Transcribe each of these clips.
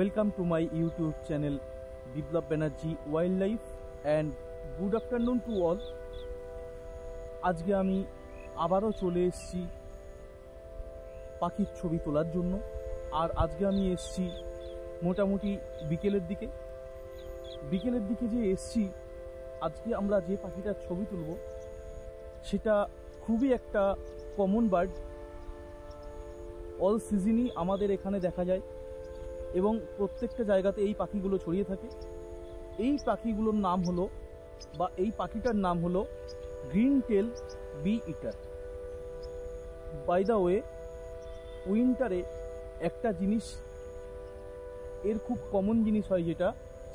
Welcome to my YouTube channel Biplab Banerjee Wildlife and good afternoon to all. আজকে আমি আবারও চলে এসেছি পাখির ছবি তোলার জন্য। আর আজকে আমি এসেছি মোটামুটি বিকেলের দিকে যে এসেছি, আজকে আমরা যে পাখিটার ছবি তুলব সেটা খুবই একটা কমন বার্ড। অল সিজনই আমাদের এখানে দেখা যায় এবং প্রত্যেকটা জায়গাতে এই পাখিগুলো ছড়িয়ে থাকে। এই পাখিগুলোর নাম হলো বা এই পাখিটার নাম হলো green tail bee eater. By the way, উইন্টারে একটা জিনিস এর খুব কমন জিনিস হয়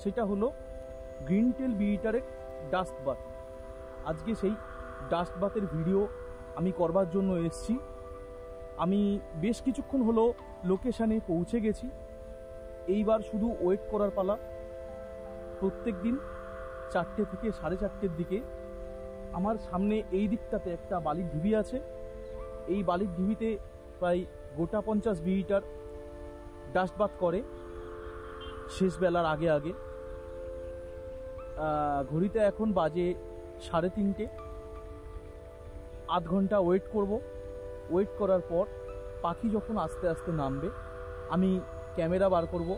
সেটা হলো গ্রিন টেল বি ইটারের ডাস্ট বাথ। আজকে সেই ডাস্ট বাথের ভিডিও আমি করবার জন্য এসেছি। আমি বেশ কিছুক্ষণ হলো লোকেশানে পৌঁছে গেছি। এইবার শুধু ওয়েট করার পালা। প্রত্যেক দিন 4টে থেকে 4:30-র দিকে আমার সামনে এই দিকটাতে একটা বালির ঢিবি আছে। এই বালির ঢিবিতে প্রায় গোটা 50 বিটার ডাস্ট বাথ করে শেষ বেলার আগে। ঘড়িতে এখন বাজে 3:30। আধ ঘন্টা ওয়েট করব। ওয়েট করার পর পাখি যখন আস্তে আস্তে নামবে আমি ক্যামেরা বার করব।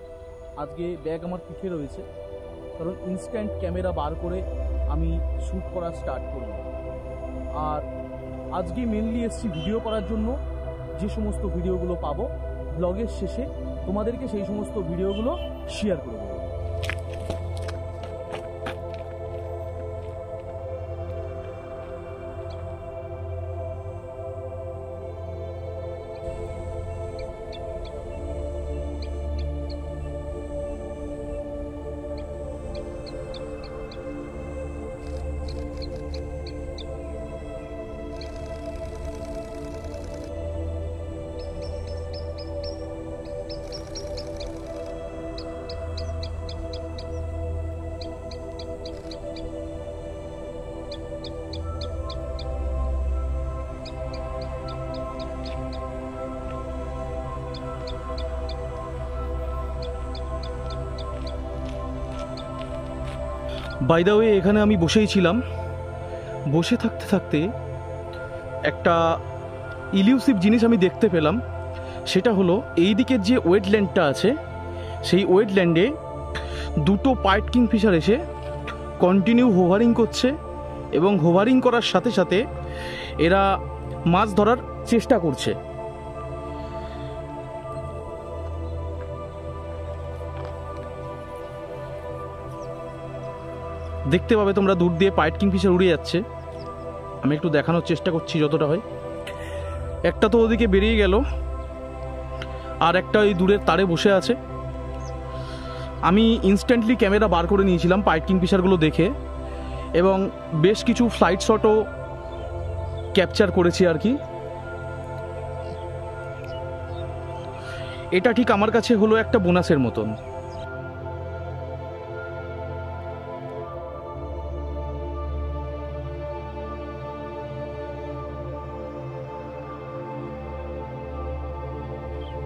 আজকে ব্যাগ আমার পিঠে রয়েছে, কারণ ইনস্ট্যান্ট ক্যামেরা বার করে আমি শ্যুট করা স্টার্ট করব। আর আজকে মেনলি এসেছি ভিডিও করার জন্য। যে সমস্ত ভিডিওগুলো পাবো ব্লগের শেষে তোমাদেরকে সেই সমস্ত ভিডিওগুলো শেয়ার করে দেবো। বাই দ্য ওয়ে, এখানে আমি বসেই ছিলাম। বসে থাকতে থাকতে একটা ইলিউসিভ জিনিস আমি দেখতে পেলাম। সেটা হলো এই দিকের যে ওয়েটল্যান্ডটা আছে, সেই ওয়েটল্যান্ডে দুটো পাইট কিংফিশার এসে কন্টিনিউ হোভারিং করছে এবং হোভারিং করার সাথে সাথে এরা মাছ ধরার চেষ্টা করছে। দেখতে পাবে তোমরা দূর দিয়ে পাইট কিংফিশার উড়ে যাচ্ছে। আমি একটু দেখানোর চেষ্টা করছি যতটা হয়। একটা তো ওদিকে বেরিয়ে গেল, আর একটা ওই দূরের তারে বসে আছে। আমি ইনস্ট্যান্টলি ক্যামেরা বার করে নিয়েছিলাম পাইট কিংফিশারগুলো দেখে, এবং বেশ কিছু ফ্লাইট শটও ক্যাপচার করেছি আর কি। এটা ঠিক আমার কাছে হলো একটা বোনাসের মতন।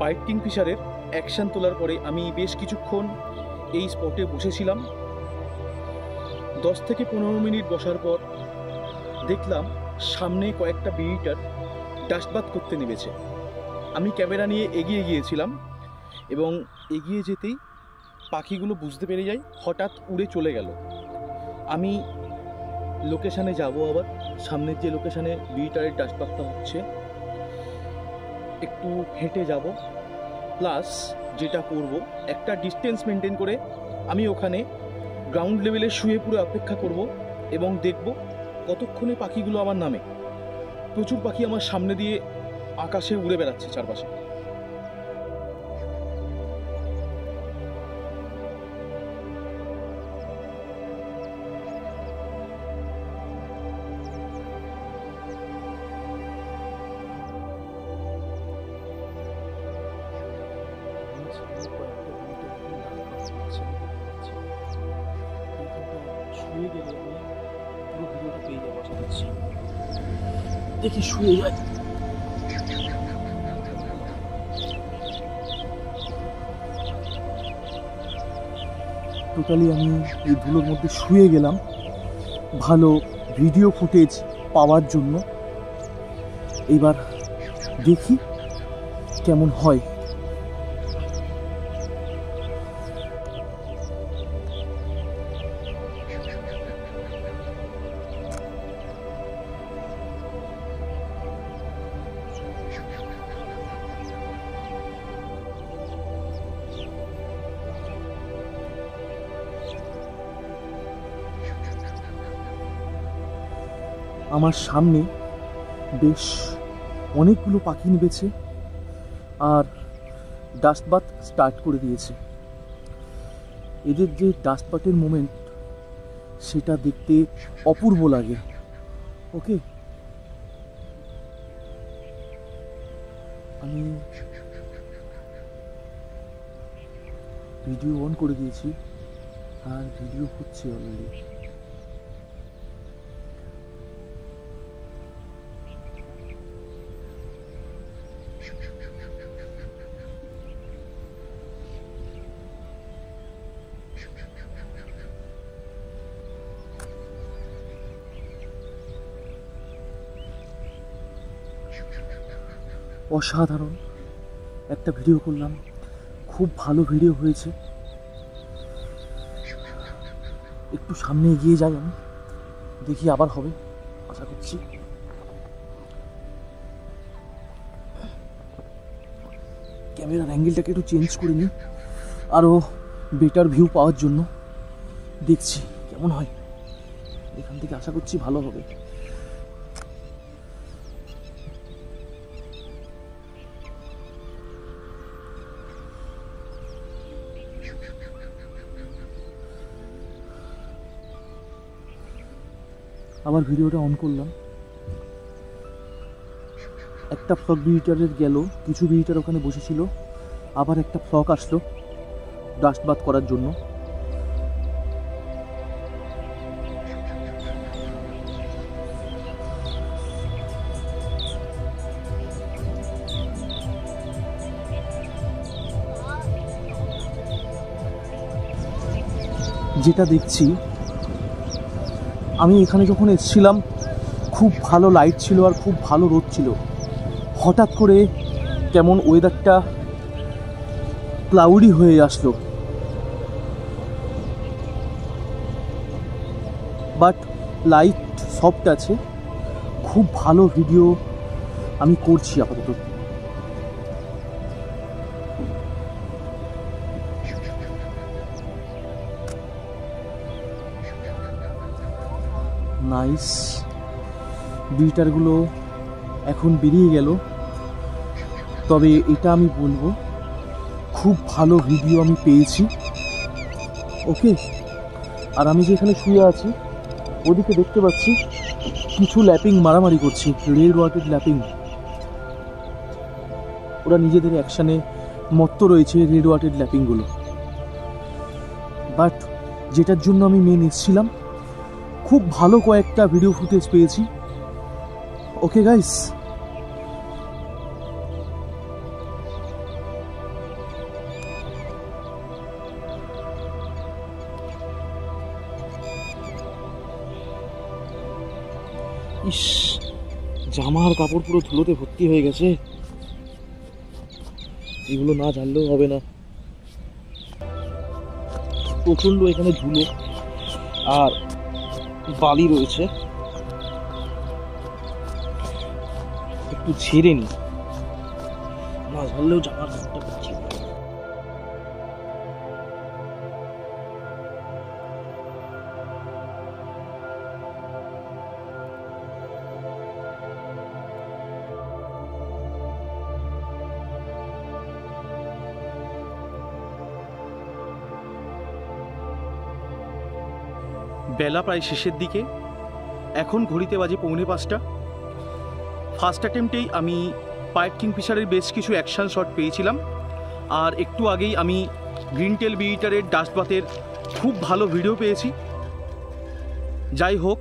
পাইট কিংফিশারের অ্যাকশন তোলার পরে আমি বেশ কিছুক্ষণ এই স্পটে বসেছিলাম। 10 থেকে 15 মিনিট বসার পর দেখলাম সামনে কয়েকটা বিটার ডাস্টবাথ করতে নেমেছে। আমি ক্যামেরা নিয়ে এগিয়ে গিয়েছিলাম এবং এগিয়ে যেতেই পাখিগুলো বুঝতে পেরে যাই, হঠাৎ উড়ে চলে গেল। আমি লোকেশানে যাব, আবার সামনের যে লোকেশানে বিটারের ডাস্টবাথটা হচ্ছে একটু হেঁটে যাব। প্লাস যেটা করব, একটা ডিস্টেন্স মেনটেন করে আমি ওখানে গ্রাউন্ড লেভেলে শুয়ে পুরো অপেক্ষা করব এবং দেখব কতক্ষণে পাখিগুলো আমার নামে। প্রচুর পাখি আমার সামনে দিয়ে আকাশে উড়ে বেড়াচ্ছে চারপাশে। দেখি শুয়ে যায়। টোটালি আমি এই ধুলোর মধ্যে শুয়ে গেলাম ভালো ভিডিও ফুটেজ পাওয়ার জন্য। এবার দেখি কেমন হয়। আমার সামনে বেশ অনেকগুলো পাখি নেমেছে আর ডাস্ট বাথ স্টার্ট করে দিয়েছে। এদের যে ডাস্ট বাথের মোমেন্ট সেটা দেখতে অপূর্ব লাগে। ওকে, আমি ভিডিও অন করে দিয়েছি আর ভিডিও হচ্ছে অলরেডি। অসাধারণ একটা ভিডিও করলাম, খুব ভালো ভিডিও হয়েছে। একটু সামনে এগিয়ে যাই, আমি দেখি আবার হবে, আশা করছি। ক্যামেরার অ্যাঙ্গেলটাকে একটু চেঞ্জ করে নিই আরও বেটার ভিউ পাওয়ার জন্য। দেখছি কেমন হয়, এখান থেকে আশা করছি ভালো হবে। আবার ভিডিওটা অন করলাম। একটা ফ্লক ভিজিটারের গেল, কিছু ভিজিটার ওখানে বসেছিল, আবার একটা ফ্লক আসলো ডাস্ট বাথ করার জন্য। যেটা দেখছি, আমি এখানে যখন এসেছিলাম খুব ভালো লাইট ছিল আর খুব ভালো রোদ ছিল। হঠাৎ করে কেমন ওয়েদারটা ক্লাউডি হয়ে আসলো, বাট লাইট সফট আছে। খুব ভালো ভিডিও আমি করছি আপাতত। নাইস, ভিজিটারগুলো এখন বেরিয়ে গেল। তবে এটা আমি বলবো, খুব ভালো ভিডিও আমি পেয়েছি। ওকে, আর আমি যেখানে শুয়ে আছি ওদিকে দেখতে পাচ্ছি কিছু ল্যাপিং মারামারি করছে, রেড ওয়াটেড ল্যাপিং। ওরা নিজেদের অ্যাকশানে মত্ত রয়েছে, রেড ওয়াটেড ল্যাপিংগুলো। বাট যেটার জন্য আমি মেন এসেছিলাম, খুব ভালো কয়েকটা ভিডিও ফুটেজ পেয়েছি। ওকে গাইস, ইস, জামার কাপড় পুরো ধুলোতে ভর্তি হয়ে গেছে। এগুলো না জানলেও হবে না, প্রচণ্ড এখানে ধুলো আর বালি রয়েছে। একটু ঝেড়ে নি, না ঝাড়লেও জামার কাপড়টা করছি। বেলা প্রায় শেষের দিকে, এখন ঘড়িতে বাজে 4:45। ফার্স্ট অ্যাটেম্পটেই আমি পাইট কিংফিশারের বেশ কিছু অ্যাকশান শট পেয়েছিলাম, আর একটু আগেই আমি গ্রিন টেল ভিজিটারের ডাস্ট বাথের খুব ভালো ভিডিও পেয়েছি। যাই হোক,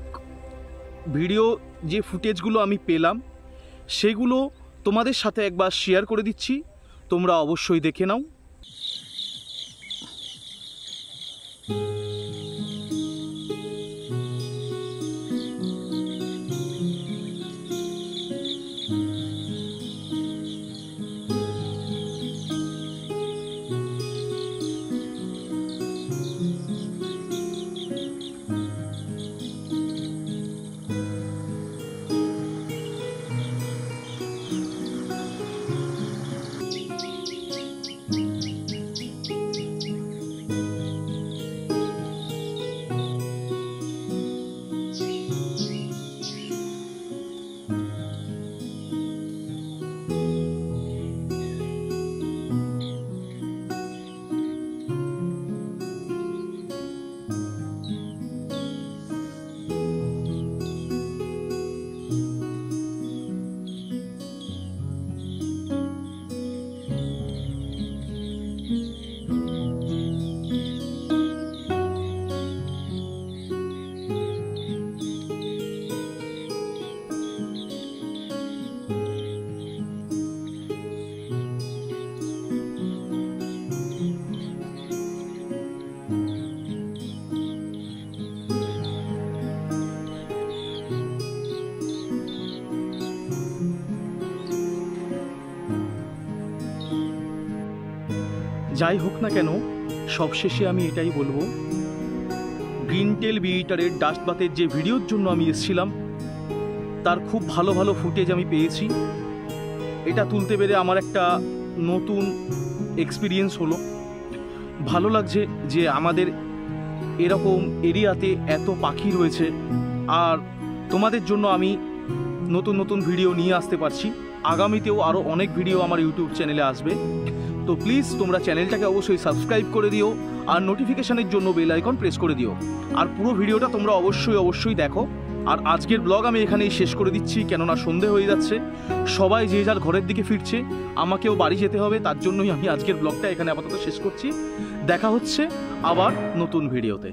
ভিডিও যে ফুটেজগুলো আমি পেলাম সেগুলো তোমাদের সাথে একবার শেয়ার করে দিচ্ছি, তোমরা অবশ্যই দেখে নাও। যাই হোক না কেন, সবশেষে আমি এটাই বলবো, গ্রিনটেল বিটারের ডাস্ট বাথের যে ভিডিওর জন্য আমি এসেছিলাম তার খুব ভালো ভালো ফুটেজ আমি পেয়েছি। এটা তুলতে পেরে আমার একটা নতুন এক্সপিরিয়েন্স হলো। ভালো লাগছে যে আমাদের এরকম এরিয়াতে এত পাখি রয়েছে, আর তোমাদের জন্য আমি নতুন নতুন ভিডিও নিয়ে আসতে পারছি। আগামীতেও আরও অনেক ভিডিও আমার ইউটিউব চ্যানেলে আসবে। তো প্লিজ তোমরা চ্যানেলটাকে অবশ্যই সাবস্ক্রাইব করে দিও, আর নোটিফিকেশানের জন্য বেল আইকন প্রেস করে দিও। আর পুরো ভিডিওটা তোমরা অবশ্যই দেখো। আর আজকের ব্লগ আমি এখানেই শেষ করে দিচ্ছি, কেননা সন্ধে হয়ে যাচ্ছে, সবাই যে যার ঘরের দিকে ফিরছে, আমাকেও বাড়ি যেতে হবে। তার জন্যই আমি আজকের ব্লগটা এখানে আপাতত শেষ করছি। দেখা হচ্ছে আবার নতুন ভিডিওতে।